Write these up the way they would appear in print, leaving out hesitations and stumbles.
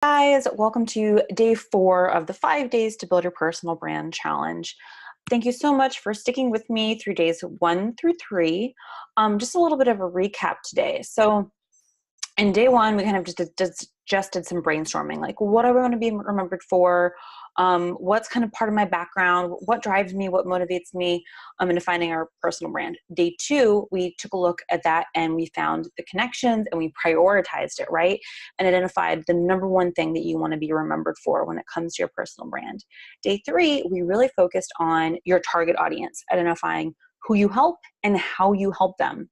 Guys, welcome to day 4 of the 5 days to build your personal brand challenge. Thank you so much for sticking with me through days 1 through 3. Just a little bit of a recap today. So in day 1, we kind of just did some brainstorming, like what I want to be remembered for, what's kind of part of my background, what drives me, what motivates me in defining our personal brand. Day 2, we took a look at that and we found the connections and we prioritized it, right? And identified the number one thing that you want to be remembered for when it comes to your personal brand. Day 3, we really focused on your target audience, identifying who you help and how you help them.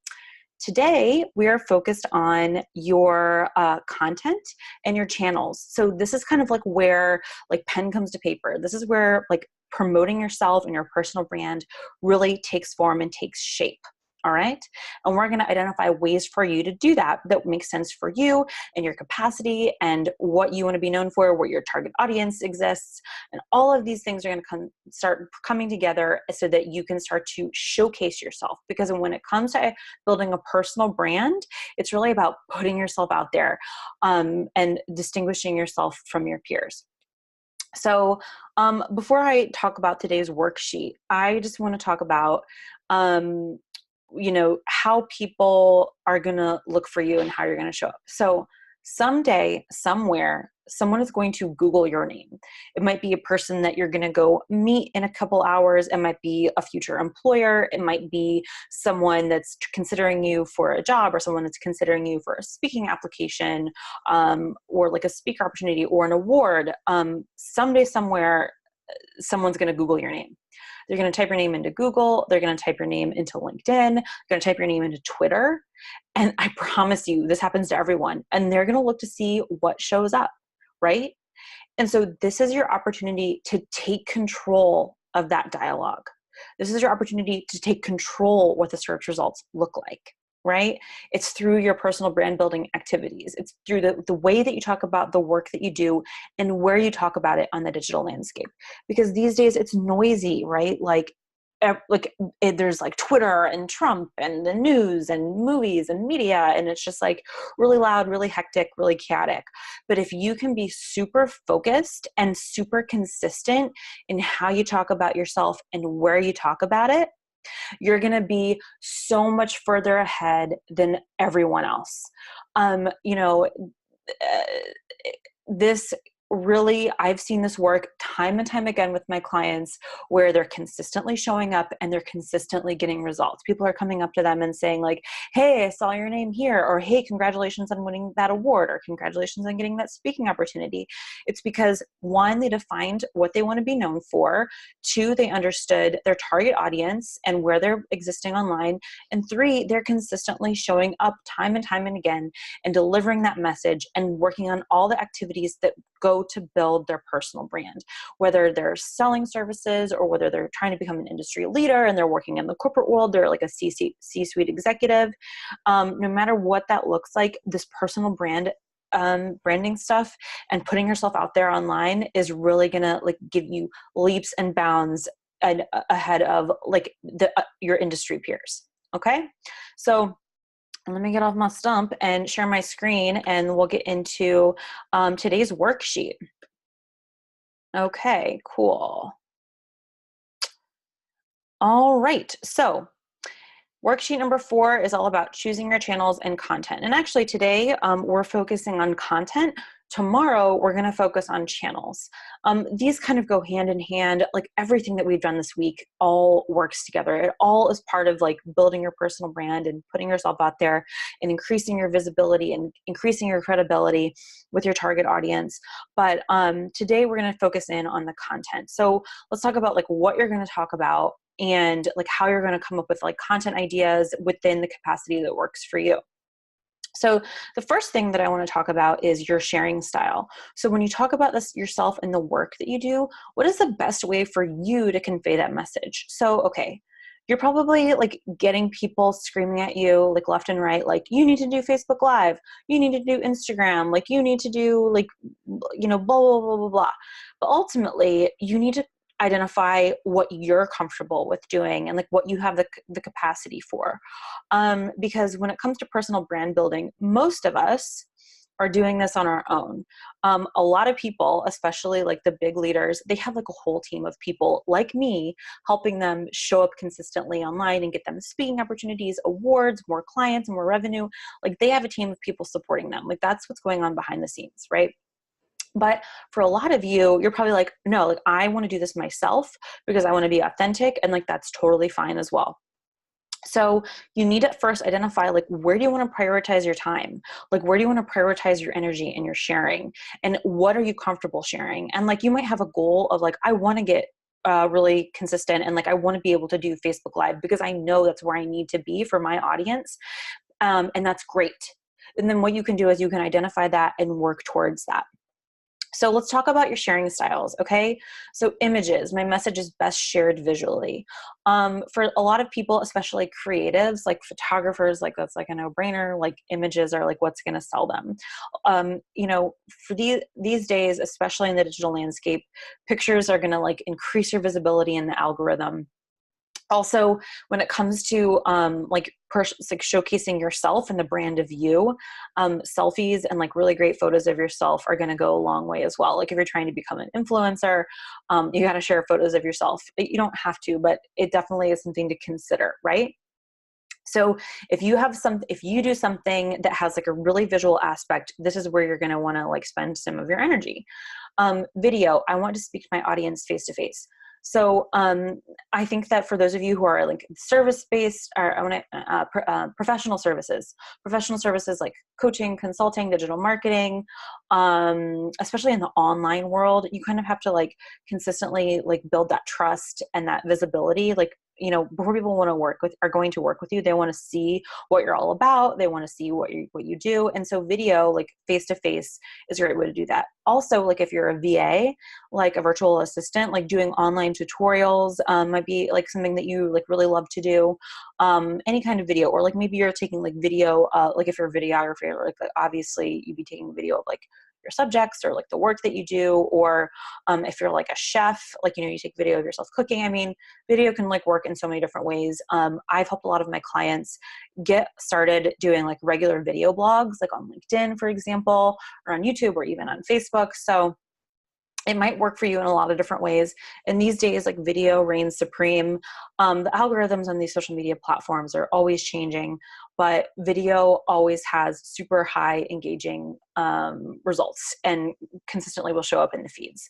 Today, we are focused on your content and your channels. So this is kind of like where like pen comes to paper. This is where like promoting yourself and your personal brand really takes form and takes shape. All right. And we're going to identify ways for you to do that makes sense for you and your capacity and what you want to be known for, where your target audience exists. And all of these things are going to start coming together so that you can start to showcase yourself. Because when it comes to building a personal brand, it's really about putting yourself out there and distinguishing yourself from your peers. So before I talk about today's worksheet, I just want to talk about how people are going to look for you and how you're going to show up. So someday, somewhere, someone is going to Google your name. It might be a person that you're going to go meet in a couple hours. It might be a future employer. It might be someone that's considering you for a job, or someone that's considering you for a speaking application, or like a speaker opportunity or an award. Someday, somewhere, someone's going to Google your name. They're going to type your name into Google. They're going to type your name into LinkedIn. They're going to type your name into Twitter. And I promise you, this happens to everyone. And they're going to look to see what shows up, right? And so this is your opportunity to take control of that dialogue. This is your opportunity to take control what the search results look like, right? It's through your personal brand building activities. It's through the way that you talk about the work that you do and where you talk about it on the digital landscape. Because these days it's noisy, right? There's like Twitter and Trump and the news and movies and media, and it's just like really loud, really hectic, really chaotic. But if you can be super focused and super consistent in how you talk about yourself and where you talk about it, you're going to be so much further ahead than everyone else. This really, I've seen this work time and time again with my clients, where they're consistently showing up and they're consistently getting results. People are coming up to them and saying like, hey, I saw your name here, or hey, congratulations on winning that award, or congratulations on getting that speaking opportunity. It's because 1, they defined what they want to be known for. 2, they understood their target audience and where they're existing online. And 3, they're consistently showing up time and again and delivering that message and working on all the activities that go to build their personal brand, whether they're selling services or whether they're trying to become an industry leader and they're working in the corporate world, they're like a C-suite executive. No matter what that looks like, this personal branding stuff and putting yourself out there online is really gonna like give you leaps and bounds ahead of like your industry peers. Okay, so let me get off my stump and share my screen, and we'll get into today's worksheet. Okay, cool. All right, so worksheet number 4 is all about choosing your channels and content. And actually today we're focusing on content. Tomorrow we're going to focus on channels. These kind of go hand in hand. Like everything that we've done this week all works together. It all is part of like building your personal brand and putting yourself out there and increasing your visibility and increasing your credibility with your target audience. But today we're going to focus in on the content. So let's talk about like what you're going to talk about and like how you're going to come up with like content ideas within the capacity that works for you. So the first thing that I want to talk about is your sharing style. So when you talk about this yourself and the work that you do, what is the best way for you to convey that message? So, okay, you're probably like getting people screaming at you like left and right, like you need to do Facebook Live, you need to do Instagram, like you need to do like, blah, blah, blah, blah, blah. But ultimately you need to identify what you're comfortable with doing and like what you have the capacity for. Because when it comes to personal brand building, most of us are doing this on our own. A lot of people, especially like the big leaders, they have like a whole team of people like me helping them show up consistently online and get them speaking opportunities, awards, more clients, more revenue. Like they have a team of people supporting them. Like that's what's going on behind the scenes, right? But for a lot of you, you're probably like, no, like I want to do this myself because I want to be authentic, and like that's totally fine as well. So you need to first identify like, where do you want to prioritize your time? Like, where do you want to prioritize your energy and your sharing? And what are you comfortable sharing? And like, you might have a goal of like, I want to get really consistent, and like, I want to be able to do Facebook Live because I know that's where I need to be for my audience. And that's great. And then what you can do is you can identify that and work towards that. So let's talk about your sharing styles, okay? So images, my message is best shared visually. For a lot of people, especially creatives, like photographers, like that's like a no-brainer, like images are like what's gonna sell them. For these days, especially in the digital landscape, pictures are gonna like increase your visibility in the algorithm. Also, when it comes to like showcasing yourself and the brand of you, selfies and like really great photos of yourself are going to go a long way as well. Like if you're trying to become an influencer, you got to share photos of yourself. You don't have to, but it definitely is something to consider, right? So if you do something that has like a really visual aspect, this is where you're going to want to like spend some of your energy. Video, I want to speak to my audience face to face. So I think that for those of you who are like service-based or professional services like coaching, consulting, digital marketing, especially in the online world, you kind of have to like consistently like build that trust and that visibility. Like, before people are going to work with you, they want to see what you're all about. They want to see what you do. And so video, like face to face, is a great way to do that. Also, like if you're a VA, like a virtual assistant, like doing online tutorials might be like something that you like really love to do. Any kind of video, or like maybe you're taking like video, like if you're a videographer, like obviously you'd be taking video of like your subjects or like the work that you do, or if you're like a chef, like you take video of yourself cooking. I mean, video can like work in so many different ways. I've helped a lot of my clients get started doing like regular video blogs, like on LinkedIn, for example, or on YouTube, or even on Facebook. So it might work for you in a lot of different ways. And these days, like video reigns supreme. The algorithms on these social media platforms are always changing, but video always has super high engaging results and consistently will show up in the feeds.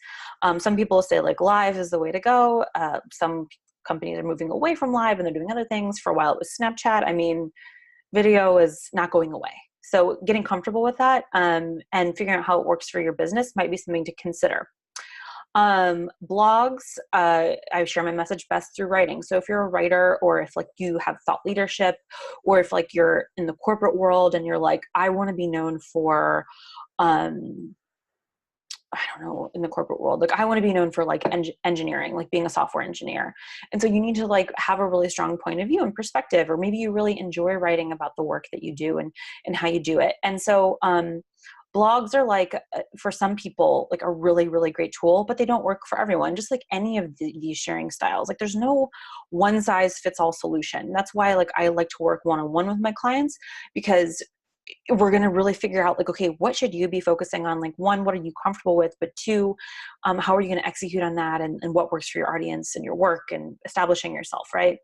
Some people say like live is the way to go. Some companies are moving away from live and they're doing other things. For a while it was Snapchat. I mean, video is not going away. So getting comfortable with that and figuring out how it works for your business might be something to consider. Blogs, I share my message best through writing. So if you're a writer, or if like you have thought leadership, or if like you're in the corporate world and you're like, I want to be known for, I don't know, in the corporate world, like I want to be known for like engineering, like being a software engineer. And so you need to like have a really strong point of view and perspective, or maybe you really enjoy writing about the work that you do and how you do it. And so, blogs are like, for some people, like a really, really great tool, but they don't work for everyone. Just like any of these sharing styles, like there's no one size fits all solution. That's why like I like to work one-on-one with my clients, because we're going to really figure out like, okay, what should you be focusing on? Like one, what are you comfortable with? But two, how are you going to execute on that? And what works for your audience and your work and establishing yourself, right?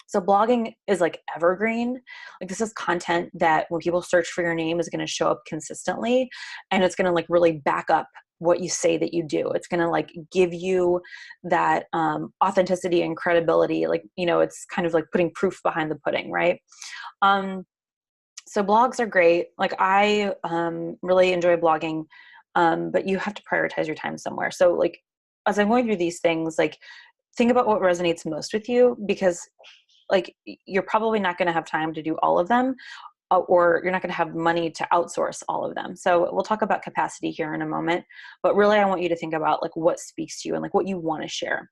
So blogging is like evergreen. Like this is content that when people search for your name is going to show up consistently, and it's going to like really back up what you say that you do. It's going to like give you that authenticity and credibility. Like, it's kind of like putting proof behind the pudding, right? So blogs are great. Like I really enjoy blogging, but you have to prioritize your time somewhere. So like, as I'm going through these things, like think about what resonates most with you, because like you're probably not going to have time to do all of them, or you're not going to have money to outsource all of them. So we'll talk about capacity here in a moment, but really I want you to think about like what speaks to you and like what you want to share.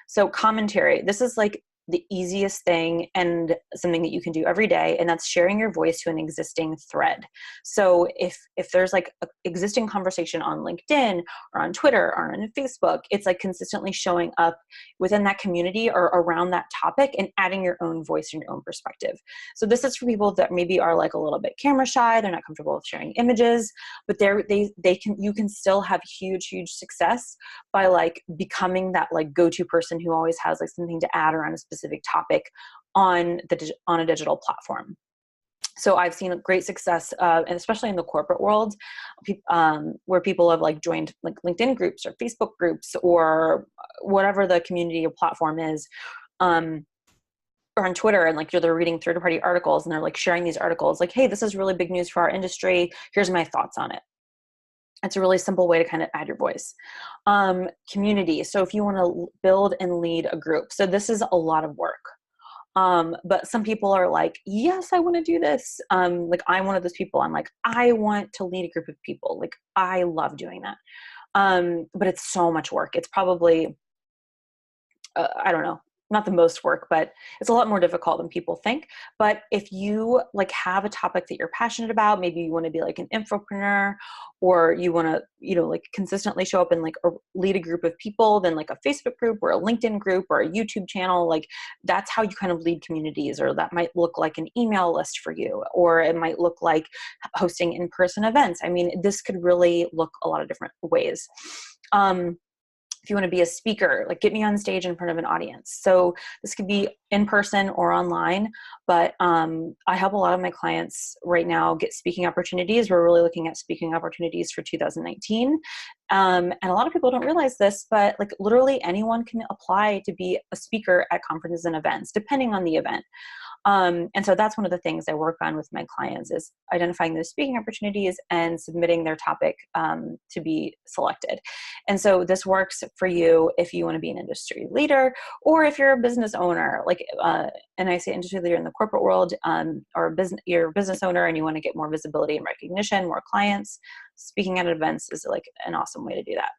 So commentary, this is like the easiest thing and something that you can do every day, and that's sharing your voice to an existing thread. So if there's like an existing conversation on LinkedIn or on Twitter or on Facebook, it's like consistently showing up within that community or around that topic and adding your own voice and your own perspective. So this is for people that maybe are like a little bit camera shy, they're not comfortable with sharing images, but you can still have huge success by like becoming that like go-to person who always has like something to add around a specific topic on a digital platform. So I've seen great success, and especially in the corporate world, where people have like joined like LinkedIn groups or Facebook groups or whatever the community or platform is, or on Twitter, and like they're reading third-party articles and they're like sharing these articles like, hey, this is really big news for our industry. Here's my thoughts on it. It's a really simple way to kind of add your voice. Community. So if you want to build and lead a group, so this is a lot of work. But some people are like, yes, I want to do this. Like I'm one of those people. I'm like, I want to lead a group of people. Like I love doing that. But it's so much work. It's probably, I don't know, not the most work, but it's a lot more difficult than people think. But if you like have a topic that you're passionate about, maybe you want to be like an infopreneur, or you want to, like consistently show up and like lead a group of people, then like a Facebook group or a LinkedIn group or a YouTube channel, like that's how you kind of lead communities. Or that might look like an email list for you, or it might look like hosting in-person events. I mean, this could really look a lot of different ways. If you want to be a speaker, like get me on stage in front of an audience. So this could be in person or online, but I help a lot of my clients right now get speaking opportunities. We're really looking at speaking opportunities for 2019. And a lot of people don't realize this, but like literally anyone can apply to be a speaker at conferences and events, depending on the event. And so that's one of the things I work on with my clients is identifying those speaking opportunities and submitting their topic to be selected. And so this works for you if you want to be an industry leader, or if you're a business owner, like, and I say industry leader in the corporate world, or you're a business owner and you want to get more visibility and recognition, more clients. Speaking at events is like an awesome way to do that.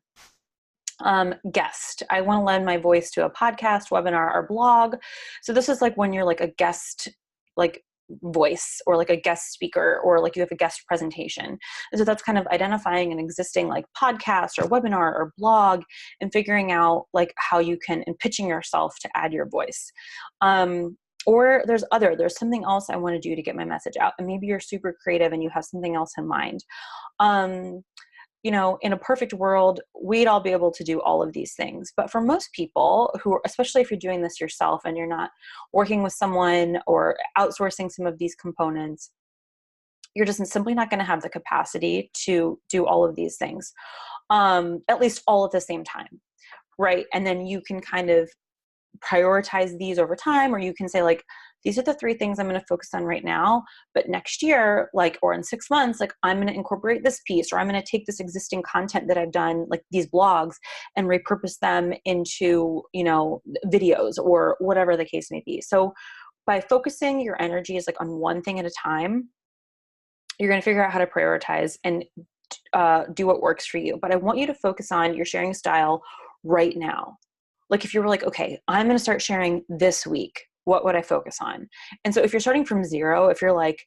Guest. I want to lend my voice to a podcast, webinar, or blog. So this is like when you're like a guest, like voice, or like a guest speaker, or like you have a guest presentation. And so that's kind of identifying an existing like podcast or webinar or blog and figuring out like how you can, and pitching yourself to add your voice. Or there's something else I want to do to get my message out. And maybe you're super creative and you have something else in mind. In a perfect world, we'd all be able to do all of these things. But for most people especially if you're doing this yourself and you're not working with someone or outsourcing some of these components, you're just simply not going to have the capacity to do all of these things, at least all at the same time. Right. And then you can kind of prioritize these over time, or you can say like, these are the 3 things I'm going to focus on right now, but next year, like, or in 6 months, like I'm going to incorporate this piece, or I'm going to take this existing content that I've done, like these blogs, and repurpose them into, videos or whatever the case may be. So by focusing your energies like on one thing at a time, you're going to figure out how to prioritize and do what works for you. But I want you to focus on your sharing style right now. Like if you were like, okay, I'm going to start sharing this week, what would I focus on? And so if you're starting from 0, if you're like,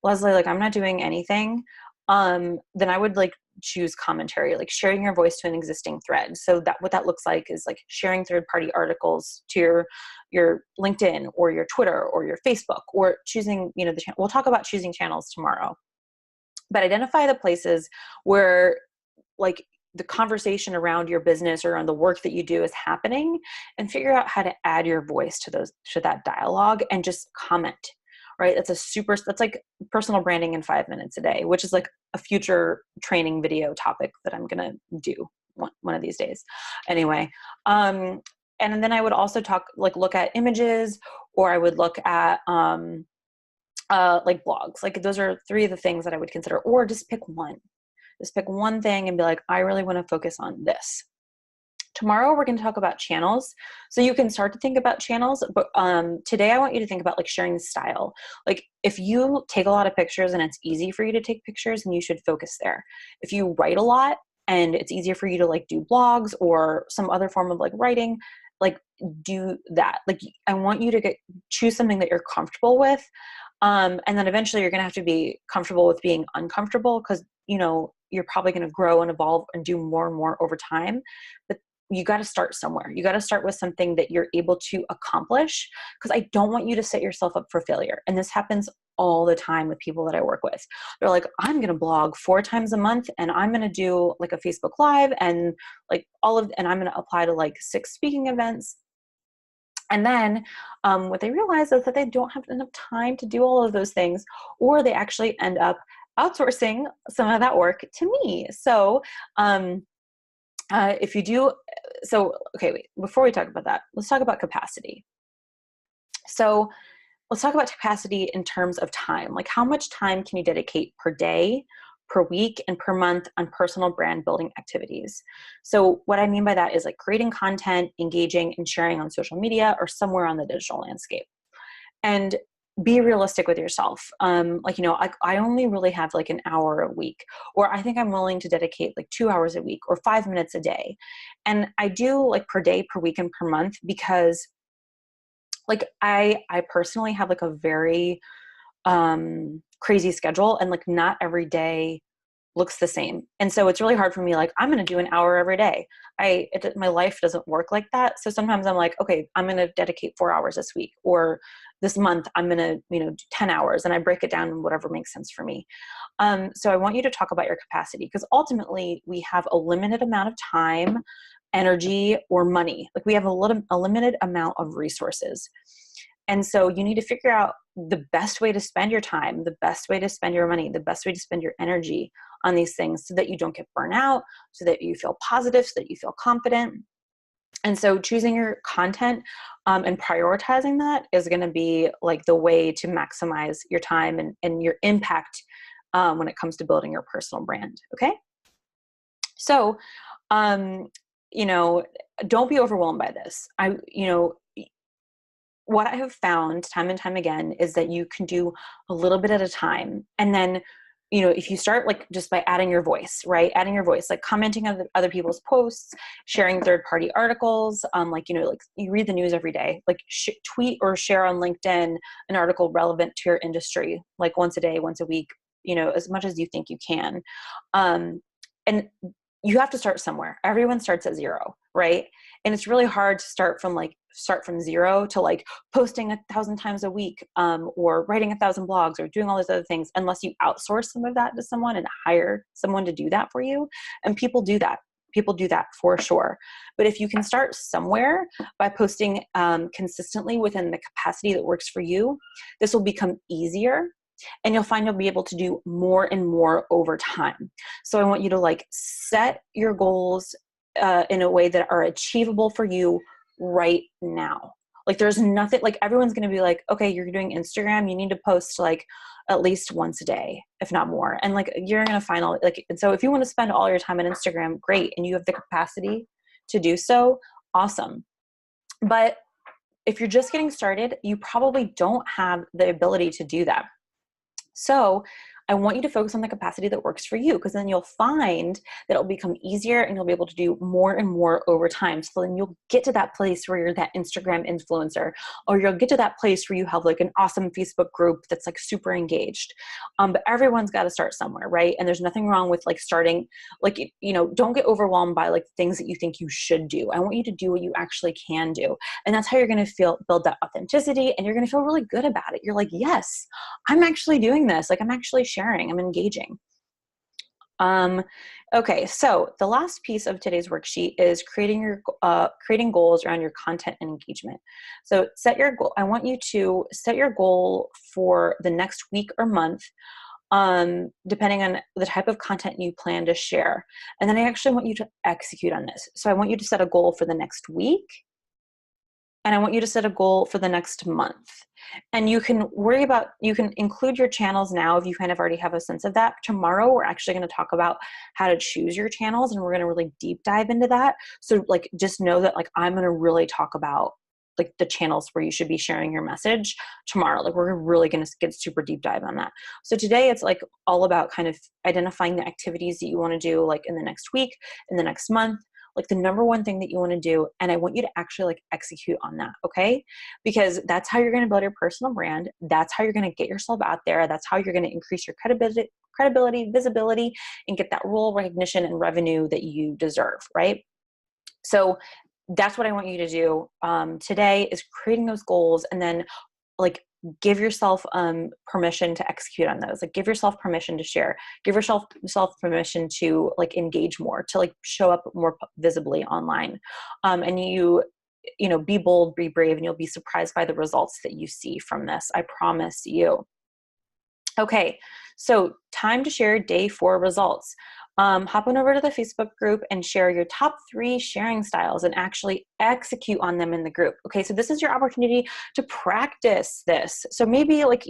Leslie, like I'm not doing anything, then I would like choose commentary, like sharing your voice to an existing thread. So that what that looks like is like sharing third-party articles to your LinkedIn or your Twitter or your Facebook, or choosing, the channel. We'll talk about choosing channels tomorrow, but identify the places where like the conversation around your business or on the work that you do is happening, and figure out how to add your voice to that dialogue and just comment, right? That's like personal branding in 5 minutes a day, which is like a future training video topic that I'm going to do one of these days. Anyway. And then I would also look at images, or I would look at, like blogs. Like those are 3 of the things that I would consider, or just pick one. Just pick one thing and be like, I really want to focus on this. Tomorrow, we're going to talk about channels. So you can start to think about channels, but today I want you to think about like sharing style. Like if you take a lot of pictures and it's easy for you to take pictures, then you should focus there. If you write a lot and it's easier for you to like do blogs or some other form of like writing, like do that. Like I want you to choose something that you're comfortable with. And then eventually you're going to have to be comfortable with being uncomfortable, because, you know, you're probably going to grow and evolve and do more and more over time. But you got to start somewhere. You got to start with something that you're able to accomplish, because I don't want you to set yourself up for failure. And this happens all the time with people that I work with. They're like, I'm going to blog 4 times a month, and I'm going to do like a Facebook Live, and like and I'm going to apply to like 6 speaking events. And then what they realize is that they don't have enough time to do all of those things, or they actually end up outsourcing some of that work to me. So if you do, okay, wait, before we talk about that, let's talk about capacity. So let's talk about capacity in terms of time. Like, how much time can you dedicate per day, per week, and per month on personal brand building activities? So what I mean by that is like creating content, engaging, and sharing on social media or somewhere on the digital landscape. And be realistic with yourself. Like, you know, I only really have like an hour a week, or I think I'm willing to dedicate like 2 hours a week or 5 minutes a day. And I do like per day, per week, and per month, because like I personally have like a very crazy schedule, and like not every day looks the same. And so it's really hard for me. Like, I'm going to do an hour every day. My life doesn't work like that. So sometimes I'm like, okay, I'm going to dedicate 4 hours this week, or this month I'm going to, you know, do 10 hours, and I break it down in whatever makes sense for me. So I want you to talk about your capacity, because ultimately we have a limited amount of time, energy, or money. Like, we have a limited amount of resources. And so you need to figure out the best way to spend your time, the best way to spend your money, the best way to spend your energy on these things, so that you don't get burnt out, so that you feel positive, so that you feel confident. And so choosing your content and prioritizing that is going to be like the way to maximize your time and your impact when it comes to building your personal brand. Okay. So, you know, don't be overwhelmed by this. What I have found time and time again is that you can do a little bit at a time. And then, you know, if you start like just by adding your voice, right? Adding your voice, like commenting on other people's posts, sharing third-party articles, like, you know, like you read the news every day, like tweet or share on LinkedIn an article relevant to your industry, like once a day, once a week, you know, as much as you think you can. And you have to start somewhere. Everyone starts at 0, right? And it's really hard to start from 0 to like posting 1,000 times a week, or writing 1,000 blogs, or doing all those other things, unless you outsource some of that to someone and hire someone to do that for you. And people do that. People do that for sure. But if you can start somewhere by posting consistently within the capacity that works for you, this will become easier. And you'll find you'll be able to do more and more over time. So I want you to like set your goals in a way that are achievable for you right now. Like, there's nothing, like, everyone's going to be like, okay, you're doing Instagram, you need to post like at least once a day, if not more. And like, you're going to find all like, and so if you want to spend all your time on Instagram, great. And you have the capacity to do so, awesome. But if you're just getting started, you probably don't have the ability to do that. So I want you to focus on the capacity that works for you, because then you'll find that it'll become easier and you'll be able to do more and more over time. So then you'll get to that place where you're that Instagram influencer, or you'll get to that place where you have like an awesome Facebook group that's like super engaged. But everyone's got to start somewhere, right? And there's nothing wrong with like starting, like, you know, don't get overwhelmed by like things that you think you should do. I want you to do what you actually can do. And that's how you're going to build that authenticity, and you're going to feel really good about it. You're like, yes, I'm actually doing this. Like, I'm actually sharing, I'm engaging. Okay, so the last piece of today's worksheet is creating goals around your content and engagement. So set your goal. I want you to set your goal for the next week or month, depending on the type of content you plan to share. And then I actually want you to execute on this. So I want you to set a goal for the next week, and I want you to set a goal for the next month. And you can include your channels now if you kind of already have a sense of that. Tomorrow, we're actually going to talk about how to choose your channels, and we're going to really deep dive into that. So like, just know that like, I'm going to really talk about like the channels where you should be sharing your message tomorrow. Like, we're really going to get super deep dive on that. So today it's like all about kind of identifying the activities that you want to do like in the next week, in the next month. like the number one thing that you want to do. And I want you to actually like execute on that. Okay. Because that's how you're going to build your personal brand. That's how you're going to get yourself out there. That's how you're going to increase your credibility, visibility, and get that role recognition and revenue that you deserve. Right. So that's what I want you to do today, is creating those goals, and then like give yourself permission to execute on those. Like give yourself permission to share, give yourself permission to like engage more, to like show up more visibly online. And be bold, be brave, and you'll be surprised by the results that you see from this. I promise you. Okay, so time to share day 4 results. Hop on over to the Facebook group and share your top 3 sharing styles and actually execute on them in the group. Okay, so this is your opportunity to practice this. So maybe like,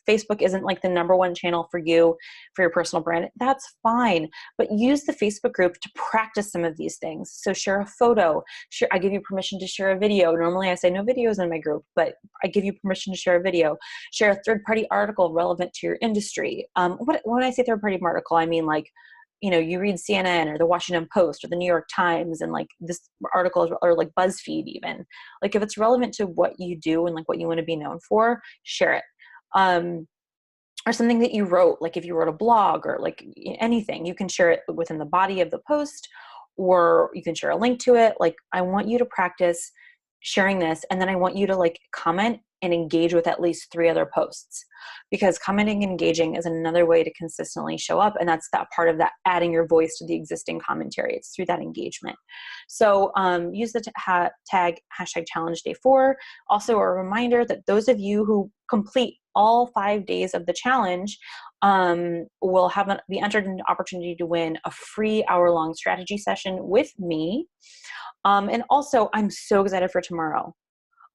Facebook isn't like the number one channel for you, for your personal brand. That's fine, but use the Facebook group to practice some of these things. So share a photo. I give you permission to share a video. Normally I say no videos in my group, but I give you permission to share a video. Share a third-party article relevant to your industry. When I say third-party article, I mean like, you read CNN or the Washington Post or the New York Times, and like this article, or like BuzzFeed even. Like if it's relevant to what you do and like what you want to be known for, share it. Or something that you wrote, like if you wrote a blog or like anything, you can share it within the body of the post, or you can share a link to it. Like I want you to practice sharing this, and then I want you to like comment and engage with at least 3 other posts, because commenting and engaging is another way to consistently show up. And that's that part of that adding your voice to the existing commentary. It's through that engagement. So use the tag #challenge day 4. Also a reminder that those of you who complete all 5 days of the challenge will be entered in the opportunity to win a free hour-long strategy session with me. And also I'm so excited for tomorrow.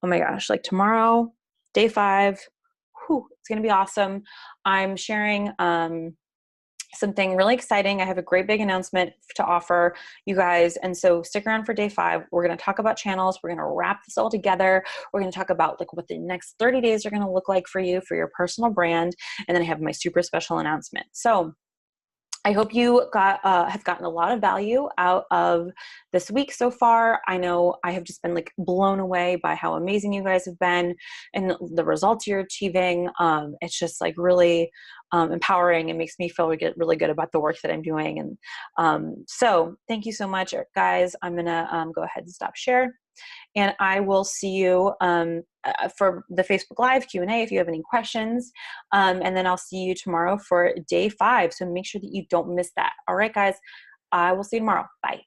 Oh my gosh, like tomorrow, day 5, it's going to be awesome. I'm sharing something really exciting. I have a great big announcement to offer you guys. And so stick around for day 5. We're going to talk about channels. We're going to wrap this all together. We're going to talk about like what the next 30 days are going to look like for you, for your personal brand. And then I have my super special announcement. So I hope you have gotten a lot of value out of this week so far. I know I have just been like blown away by how amazing you guys have been and the results you're achieving. It's just like really empowering. It makes me feel really good about the work that I'm doing. And so thank you so much, guys. I'm going to go ahead and stop share. And I will see you for the Facebook Live Q&A if you have any questions. And then I'll see you tomorrow for day 5. So make sure that you don't miss that. All right, guys, I will see you tomorrow. Bye.